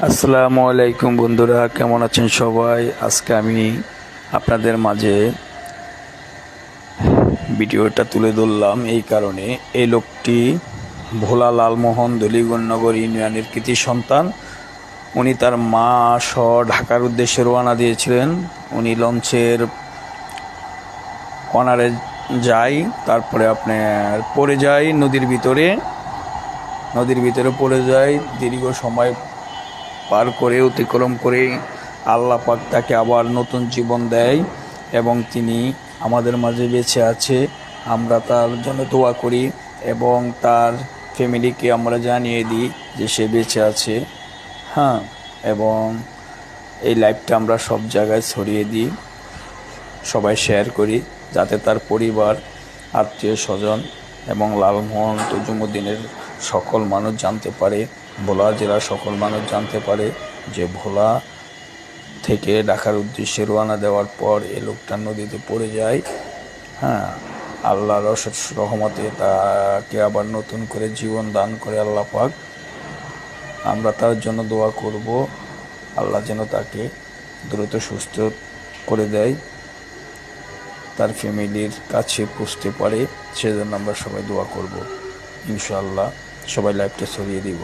আসসালামু আলাইকুম বন্ধুরা, কেমন আছেন সবাই? আজকে আমি আপনাদের মাঝে ভিডিওটা তুলে ধরলাম এই কারণে, এই লোকটি ভোলা লালমোহন দলিগঞ্জনগর ইউনিয়নের কৃতি সন্তান। উনি তার মা সহ ঢাকার উদ্দেশ্যে রওনা দিয়েছিলেন। উনি লঞ্চের কর্নারে যায়, তারপরে আপনার পড়ে যায় নদীর ভিতরে পড়ে যায়। দীর্ঘ সময় পার করে অতিক্রম করে আল্লাহ পাক তাকে আবার নতুন জীবন দেয় এবং তিনি আমাদের মাঝে বেঁচে আছে। আমরা তার জন্য দোয়া করি এবং তার ফ্যামিলিকে আমরা জানিয়ে দিই যে সে বেঁচে আছে। এবং এই লাইভটা আমরা সব জায়গায় ছড়িয়ে দিই, সবাই শেয়ার করি, যাতে তার পরিবার, আত্মীয় স্বজন এবং লালমোহন তজুমুদ্দিনের সকল মানুষ জানতে পারে, ভোলা জেলার সকল মানুষ জানতে পারে যে ভোলা থেকে ঢাকার উদ্দেশ্যে রওনা দেওয়ার পর এই লোকটা নদীতে পড়ে যায়। আল্লাহর অশেষ রহমতে তাকে আবার নতুন করে জীবন দান করে আল্লাহ পাক। আমরা তার জন্য দোয়া করব, আল্লাহ যেন তাকে দ্রুত সুস্থ করে দেয়, তার ফ্যামিলির কাছে পৌঁছতে পারে, সেজন্য আমরা সবাই দোয়া করব ইনশাআল্লাহ। সবাই লাইভটা ছড়িয়ে দিব।